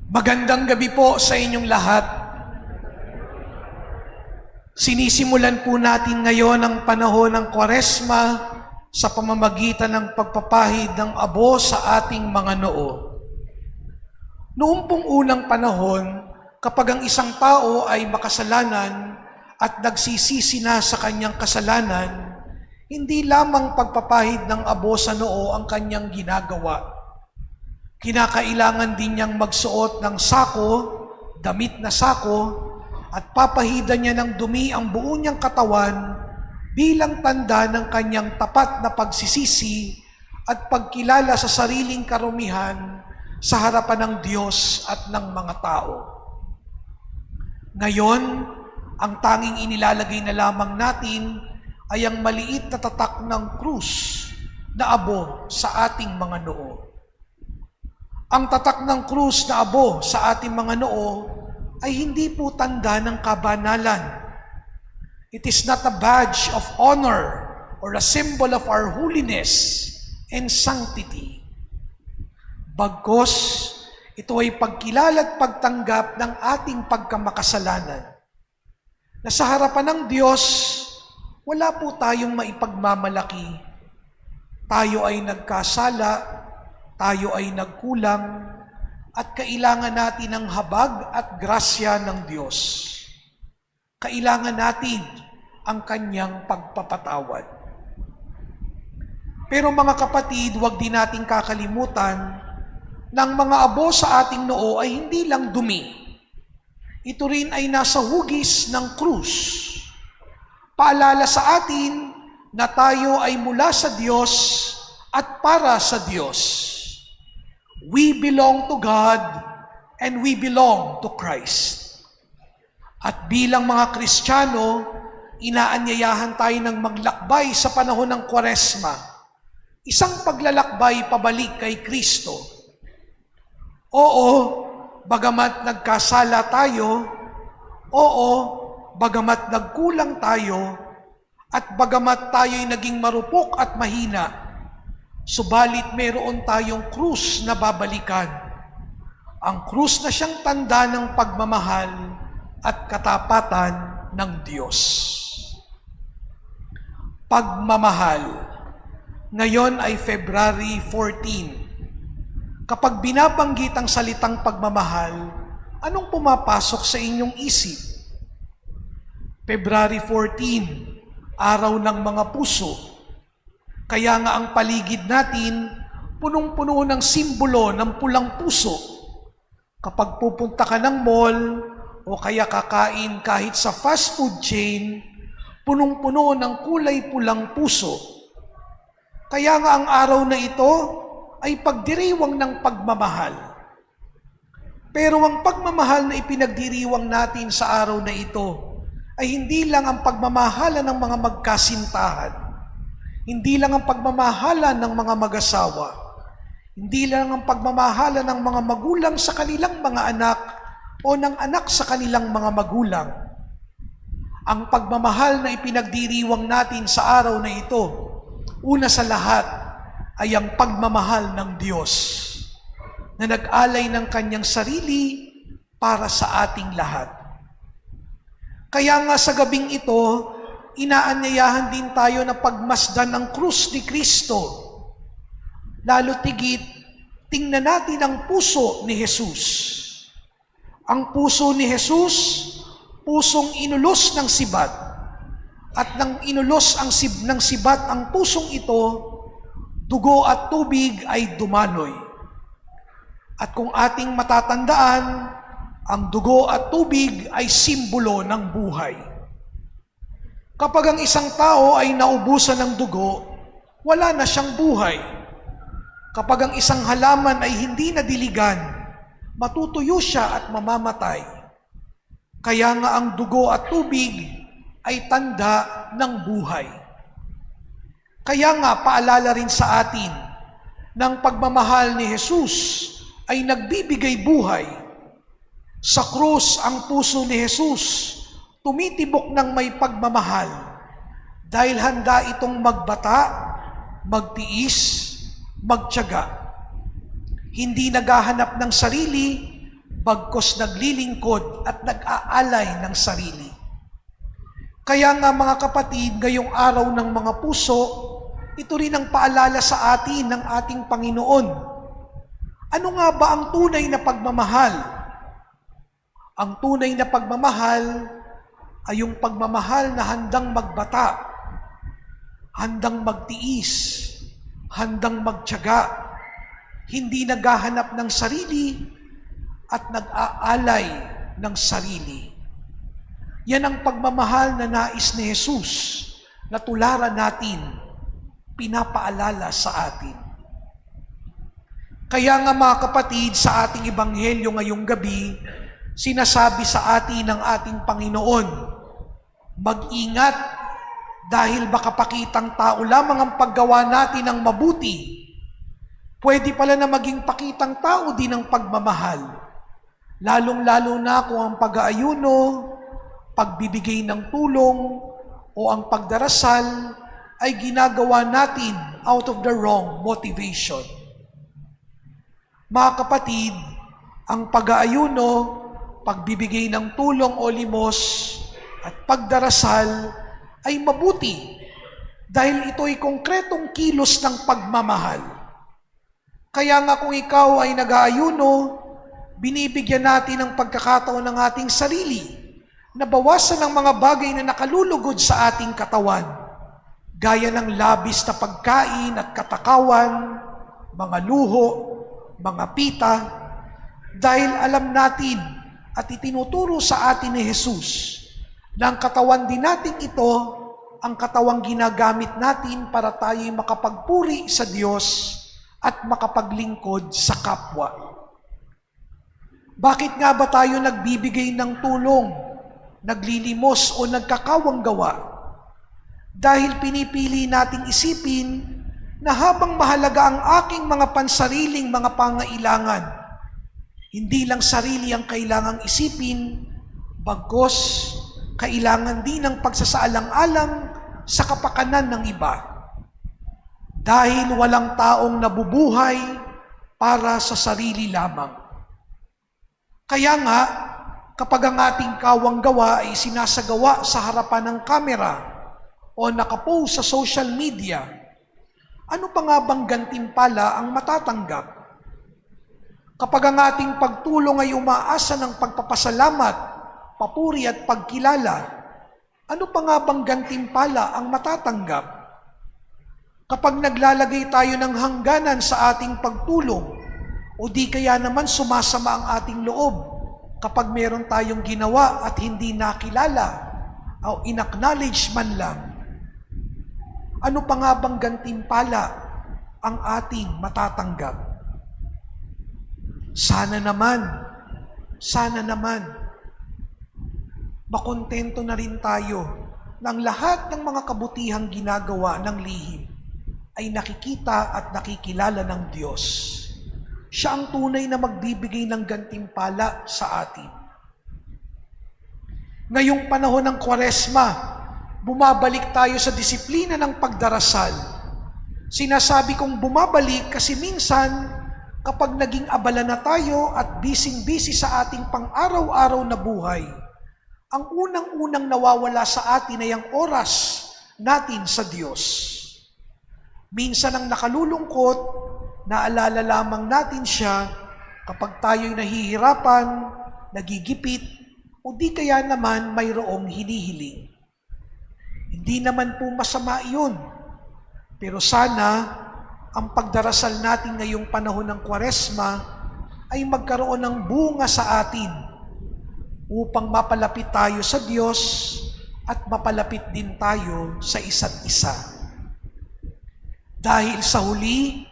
Magandang gabi po sa inyong lahat. Sinisimulan po natin ngayon ang panahon ng Kwaresma sa pamamagitan ng pagpapahid ng abo sa ating mga noo. Noong pong unang panahon, kapag ang isang tao ay makasalanan at nagsisisi na sa kanyang kasalanan, hindi lamang pagpapahid ng abo sa noo ang kanyang ginagawa. Kinakailangan din niyang magsuot ng sako, damit na sako, at papahidan niya ng dumi ang buo niyang katawan bilang tanda ng kanyang tapat na pagsisisi at pagkilala sa sariling karumihan sa harapan ng Diyos at ng mga tao. Ngayon, ang tanging inilalagay na lamang natin ay ang maliit na tatak ng krus na abo sa ating mga noo. Ang tatak ng krus na abo sa ating mga noo ay hindi po tanda ng kabanalan. It is not a badge of honor or a symbol of our holiness and sanctity. Bagkus, ito ay pagkilala at pagtanggap ng ating pagkamakasalanan. Na sa harapan ng Diyos, wala po tayong maipagmamalaki. Tayo ay nagkasala, tayo ay nagkulang, at kailangan natin ng habag at grasya ng Diyos. Kailangan natin ang kanyang pagpapatawad. Pero mga kapatid, huwag din nating kakalimutan ng mga abo sa ating noo ay hindi lang dumi. Ito rin ay nasa hugis ng krus. Paalala sa atin na tayo ay mula sa Diyos at para sa Diyos. We belong to God and we belong to Christ. At bilang mga Kristiyano, inaanyayahan tayo ng maglakbay sa panahon ng Kwaresma. Isang paglalakbay pabalik kay Kristo. Oo, bagamat nagkasala tayo, oo, bagamat nagkulang tayo, at bagamat tayo'y naging marupok at mahina, subalit mayroon tayong krus na babalikan. Ang krus na siyang tanda ng pagmamahal at katapatan ng Diyos. Pagmamahal. Ngayon ay February 14. Kapag binabanggit ang salitang pagmamahal, anong pumapasok sa inyong isip? February 14, araw ng mga puso. Kaya nga ang paligid natin, punong-puno ng simbolo ng pulang puso. Kapag pupunta ka ng mall o kaya kakain kahit sa fast food chain, punong-puno ng kulay pulang puso. Kaya nga ang araw na ito ay pagdiriwang ng pagmamahal. Pero ang pagmamahal na ipinagdiriwang natin sa araw na ito ay hindi lang ang pagmamahalan ng mga magkasintahan. Hindi lang ang pagmamahalan ng mga mag-asawa. Hindi lang ang pagmamahalan ng mga magulang sa kanilang mga anak o ng anak sa kanilang mga magulang. Ang pagmamahal na ipinagdiriwang natin sa araw na ito, una sa lahat ay ang pagmamahal ng Diyos na nag-alay ng kanyang sarili para sa ating lahat. Kaya nga sa gabing ito, inaanyayahan din tayo na pagmasdan ang krus ni Kristo. Lalo tigit, tingnan natin ang puso ni Jesus. Ang puso ni Jesus, pusong inulos ng sibat. At nang inulos ng sibat ang pusong ito, dugo at tubig ay dumaloy. At kung ating matatandaan, ang dugo at tubig ay simbolo ng buhay. Kapag ang isang tao ay naubusan ng dugo, wala na siyang buhay. Kapag ang isang halaman ay hindi nadiligan, matutuyo siya at mamamatay. Kaya nga ang dugo at tubig ay tanda ng buhay. Kaya nga paalala rin sa atin ng pagmamahal ni Jesus ay nagbibigay buhay. Sa krus ang puso ni Jesus tumitibok ng may pagmamahal dahil handa itong magbata, magtiis, magtiyaga. Hindi naghahanap ng sarili, bagkos naglilingkod at nag-aalay ng sarili. Kaya nga mga kapatid, ngayong araw ng mga puso, ito rin ang paalala sa atin ng ating Panginoon. Ano nga ba ang tunay na pagmamahal? Ang tunay na pagmamahal ay yung pagmamahal na handang magbata, handang magtiis, handang magtiyaga, hindi naghahanap ng sarili at nag-aalay ng sarili. Yan ang pagmamahal na nais ni Jesus na tularan natin, pinapaalala sa atin. Kaya nga mga kapatid, sa ating ebanghelyo ngayong gabi, sinasabi sa atin ng ating Panginoon, mag-ingat dahil baka pakitang tao lamang ang paggawa natin ng mabuti. Pwede pala na maging pakitang tao din ang pagmamahal. Lalong-lalo na kung ang pag-aayuno, pagbibigay ng tulong, o ang pagdarasal ay ginagawa natin out of the wrong motivation. Mga kapatid, ang pag-aayuno, pagbibigay ng tulong o limos, at pagdarasal ay mabuti dahil ito ay konkretong kilos ng pagmamahal. Kaya nga kung ikaw ay nag-aayuno, binibigyan natin ng pagkakataon ng ating sarili na bawasan ang mga bagay na nakalulugod sa ating katawan, gaya ng labis na pagkain at katakawan, mga luho, mga pita, dahil alam natin at itinuturo sa atin ni Jesus na ang katawan din natin ito, ang katawang ginagamit natin para tayo'y makapagpuri sa Diyos at makapaglingkod sa kapwa. Bakit nga ba tayo nagbibigay ng tulong, naglilimos o nagkakawang gawa? Dahil pinipili nating isipin na habang mahalaga ang aking mga pansariling mga pangailangan, hindi lang sarili ang kailangang isipin, bagkus kailangan din ng pagsasaalang-alang sa kapakanan ng iba. Dahil walang taong nabubuhay para sa sarili lamang. Kaya nga, kapag ang ating kawang gawa ay sinasagawa sa harapan ng kamera o nakapost sa social media, ano pa nga bang gantimpala ang matatanggap? Kapag ang ating pagtulong ay umaasa ng pagpapasalamat, papuri at pagkilala, ano pa nga bang gantimpala ang matatanggap? Kapag naglalagay tayo ng hangganan sa ating pagtulong, o di kaya naman sumasama ang ating loob kapag meron tayong ginawa at hindi nakilala o inacknowledge man lang, ano pa nga bang gantimpala ang ating matatanggap? Sana naman, makontento na rin tayo ng lahat ng mga kabutihang ginagawa ng lihim ay nakikita at nakikilala ng Diyos. Siya ang tunay na magbibigay ng gantimpala sa atin. Ngayong panahon ng Kwaresma, bumabalik tayo sa disiplina ng pagdarasal. Sinasabi kong bumabalik kasi minsan, kapag naging abala na tayo at busy sa ating pang-araw-araw na buhay, ang unang-unang nawawala sa atin ay ang oras natin sa Diyos. Minsan ang nakalulungkot, naalala lamang natin siya kapag tayo'y nahihirapan, nagigipit, o di kaya naman mayroong hinihiling. Hindi naman po masama iyon, pero sana ang pagdarasal natin ngayong panahon ng Kwaresma ay magkaroon ng bunga sa atin upang mapalapit tayo sa Diyos at mapalapit din tayo sa isa't isa. Dahil sa huli,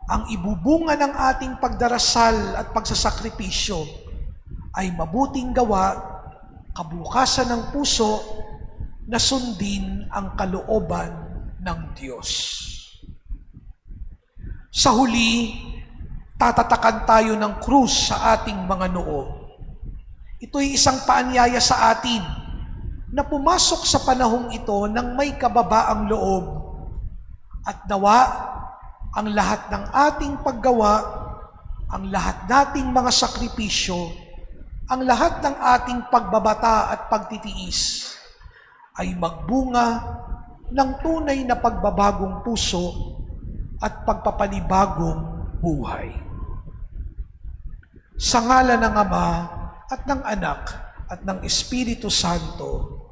ang ibubunga ng ating pagdarasal at pagsasakripisyo ay mabuting gawa, kabukasan ng puso na sundin ang kalooban ng Diyos. Sa huli, tatatakan tayo ng krus sa ating mga noo. Ito'y isang paanyaya sa atin na pumasok sa panahong ito ng may kababaang loob at nawa ang lahat ng ating paggawa, ang lahat nating mga sakripisyo ang lahat ng ating pagbabata at pagtitiis ay magbunga ng tunay na pagbabagong puso at pagpapanibagong buhay. Sa ngalan ng Ama at ng Anak at ng Espiritu Santo.